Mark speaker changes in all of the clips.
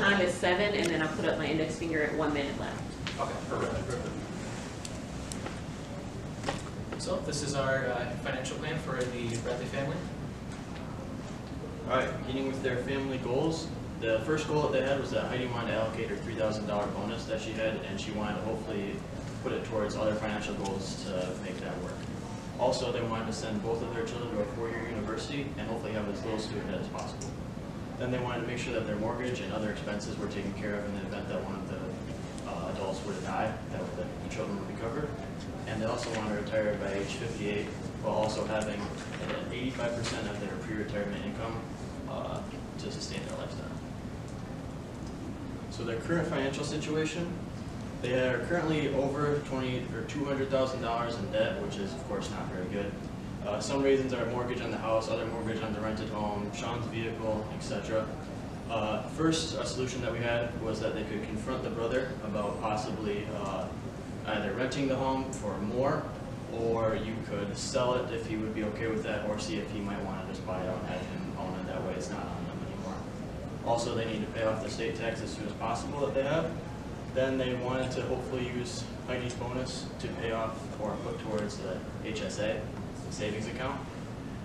Speaker 1: time is 7, and then I put up my index finger at 1 minute left.
Speaker 2: Okay, perfect. So this is our financial plan for the Bradley family.
Speaker 3: All right, beginning with their family goals. The first goal that they had was that Heidi wanted to allocate her $3,000 bonus that she had, and she wanted to hopefully put it towards other financial goals to make that work. Also, they wanted to send both of their children to a 4-year university and hopefully have as little student debt as possible. Then they wanted to make sure that their mortgage and other expenses were taken care of in the event that one of the adults were to die, that the children would be covered. And they also wanted to retire by age 58 while also having 85% of their pre-retirement income to sustain their lifestyle. So their current financial situation, they are currently over $200,000 in debt, which is of course not very good. Some reasons are mortgage on the house, other mortgage on the rented home, Sean's vehicle, etc. First solution that we had was that they could confront the brother about possibly either renting the home for more, or you could sell it if he would be okay with that, or see if he might want to just buy it out and have him own it. That way it's not on them anymore. Also, they need to pay off the state tax as soon as possible that they have. Then they wanted to hopefully use Heidi's bonus to pay off or put towards the HSA, the savings account.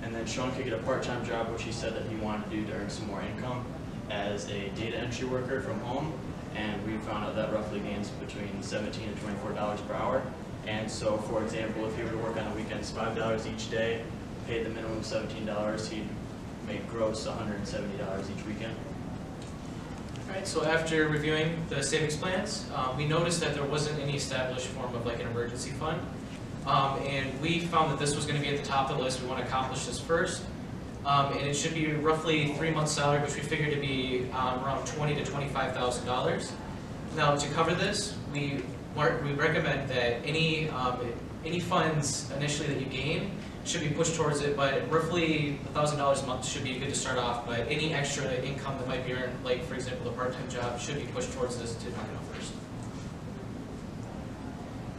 Speaker 3: And then Sean could get a part-time job, which he said that he wanted to do to earn some more income as a data entry worker from home. And we found out that roughly gains between $17 and $24 per hour. And so, for example, if he were to work on the weekends $5 each day, pay the minimum $17, he'd make gross $170 each weekend.
Speaker 2: All right, so after reviewing the savings plans, we noticed that there wasn't any established form of like an emergency fund. And we found that this was going to be at the top of the list. We want to accomplish this first. And it should be roughly 3 months' salary, which we figured to be around $20,000 to $25,000. Now, to cover this, we recommend that any funds initially that you gain should be pushed towards it, but roughly $1,000 a month should be good to start off. But any extra income that might be earned, like for example, a part-time job, should be pushed towards this to knock it out first.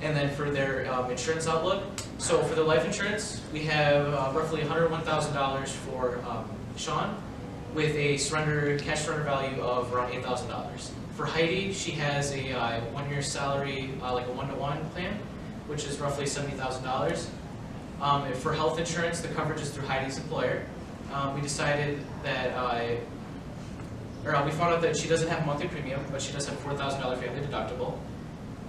Speaker 2: And then for their insurance outlook, so for the life insurance, we have roughly $101,000 for Sean, with a cash surrender value of around $8,000. For Heidi, she has a 1-year salary, like a 1-to-1 plan, which is roughly $70,000. For health insurance, the coverage is through Heidi's employer. We decided that, we found out that she doesn't have a monthly premium, but she does have a $4,000 family deductible.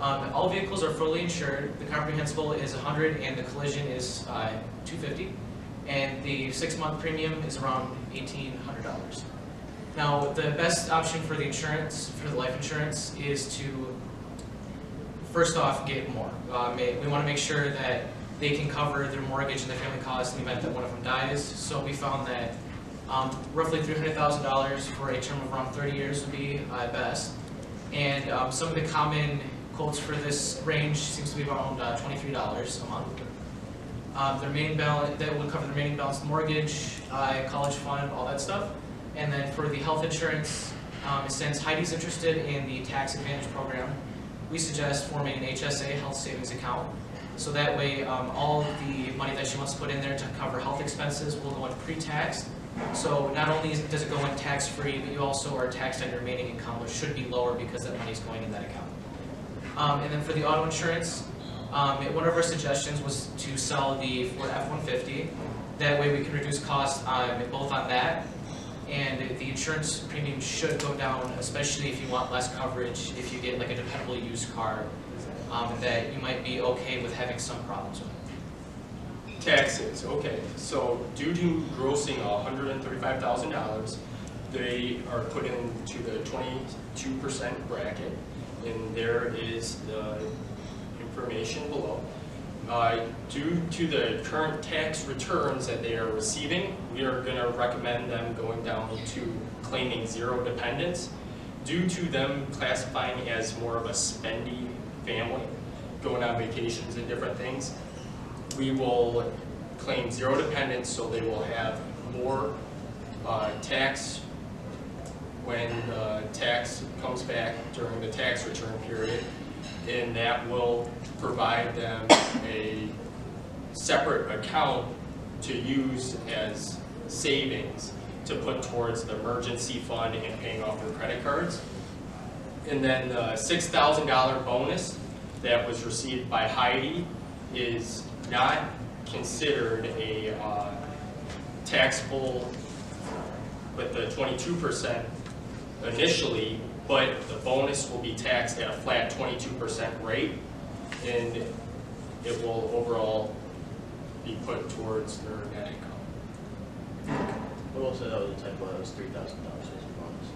Speaker 2: All vehicles are fully insured. The comprehensible is $100 and the collision is $250. And the 6-month premium is around $1,800. Now, the best option for the insurance, for the life insurance, is to first off get more. We want to make sure that they can cover their mortgage and their family costs in the event that one of them dies. So we found that roughly $300,000 for a term of around 30 years would be best. And some of the common quotes for this range seems to be around $23 a month. Their remaining balance, that would cover the remaining balance of the mortgage, college fund, all that stuff. And then for the health insurance, since Heidi's interested in the tax advantage program, we suggest forming an HSA, health savings account. So that way, all the money that she wants to put in there to cover health expenses will go in pre-taxed. So not only does it go in tax-free, but you also are taxed on your remaining income, which should be lower because that money is going in that account. And then for the auto insurance, one of our suggestions was to sell the Ford F-150. That way we can reduce costs both on that, and the insurance premium should go down, especially if you want less coverage, if you get like a dependable used car that you might be okay with having some problems with.
Speaker 4: Taxes, okay. So due to grossing $135,000, they are put into the 22% bracket, and there is the information below. Due to the current tax returns that they are receiving, we are going to recommend them going down to claiming zero dependents. Due to them classifying as more of a spendy family, going on vacations and different things, we will claim zero dependents, so they will have more tax when the tax comes back during the tax return period, and that will provide them a separate account to use as savings to put towards the emergency fund and paying off their credit cards. And then the $6,000 bonus that was received by Heidi is not considered a taxable with the 22% initially, but the bonus will be taxed at a flat 22% rate, and it will overall be put towards their net income.
Speaker 3: But also that was a typo, that was $3,000 as a bonus.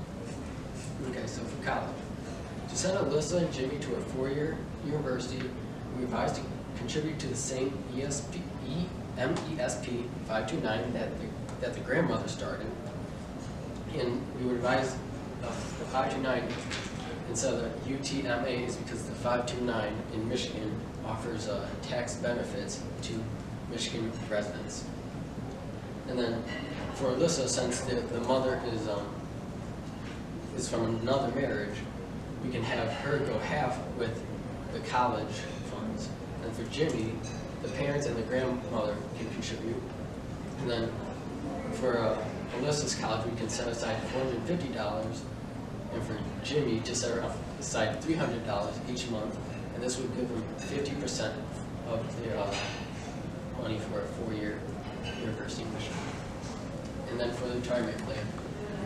Speaker 5: Okay, so for college. To send Alyssa and Jimmy to a four-year university, we advise to contribute to the same MESP 529 that the grandmother started. And we would advise the 529 instead of the UTMA is because the 529 in Michigan offers tax benefits to Michigan residents. And then for Alyssa, since the mother is from another marriage, we can have her go half with the college funds. And for Jimmy, the parents and the grandmother can contribute. And then for Alyssa's college, we can set aside $450, and for Jimmy to set aside $300 each month, and this would give them 50% of their money for a four-year university mission. And then for the retirement plan,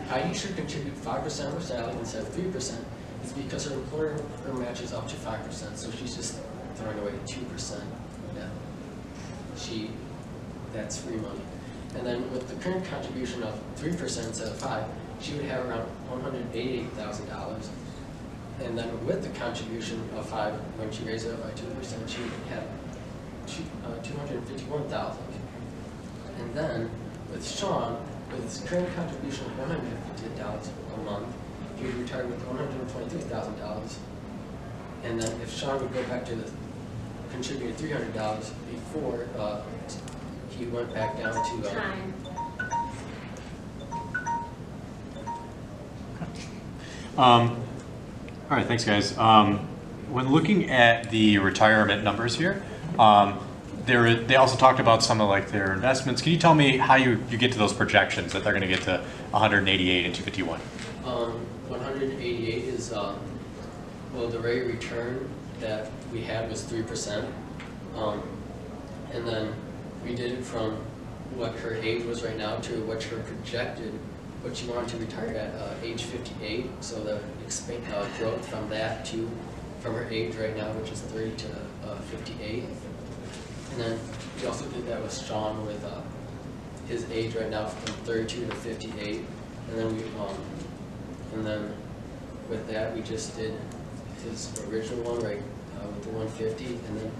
Speaker 5: Heidi should contribute 5% of her salary instead of 3%. It's because her employer matches up to 5%, so she's just throwing away 2% of that. That's free money. And then with the current contribution of 3% instead of 5%, she would have around $188,000. And then with the contribution of 5%, when she raises it by 2%, she would have $251,000. And then with Sean, with his current contribution of $150 a month, he would retire with $123,000. And then if Sean would go back to the contributed $300 before he went back down to
Speaker 1: Time.
Speaker 6: All right, thanks, guys. When looking at the retirement numbers here, they also talked about some of like their investments. Can you tell me how you get to those projections that they're going to get to 188 and 251?
Speaker 5: 188 is well, the rate of return that we had was 3%, and then we did it from what her age was right now to what her projected, what she wanted to retire at age 58. So the growth from that to from her age right now, which is 30 to 58. And then we also did that with Sean with his age right now from 32 to 58. And then with that we just did his original one right with the 150, and then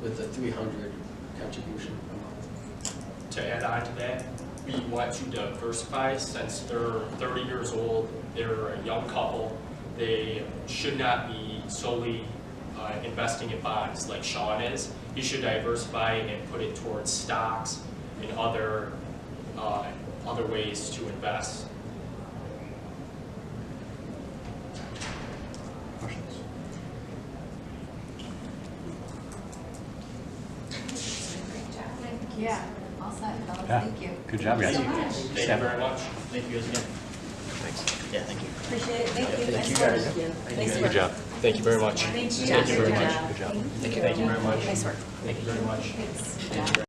Speaker 5: with the 300 contribution a month.
Speaker 4: To add on to that, we want to diversify. Since they're 30 years old, they're a young couple, they should not be solely investing in bonds like Sean is. He should diversify and put it towards stocks and other ways to invest.
Speaker 6: Questions?
Speaker 7: Yeah, all set, fellas.
Speaker 6: Yeah.
Speaker 7: Thank you.
Speaker 6: Good job, guys.
Speaker 7: Thank you so much.
Speaker 4: Thank you very much.
Speaker 3: Thank you guys again. Thanks. Yeah, thank you.
Speaker 7: Appreciate it. Thank you.
Speaker 3: Thank you
Speaker 7: Nice
Speaker 3: guys.
Speaker 7: work.
Speaker 3: Thank
Speaker 7: Nice
Speaker 3: you.
Speaker 6: Good job.
Speaker 4: Thank you very much.
Speaker 7: Thank you.
Speaker 4: Thank you very
Speaker 7: Good
Speaker 4: much.
Speaker 7: job.
Speaker 6: Good job.
Speaker 7: Thank you.
Speaker 4: Thank you very much.
Speaker 7: Nice work.
Speaker 4: Thank you very much.
Speaker 7: Thanks. Good job.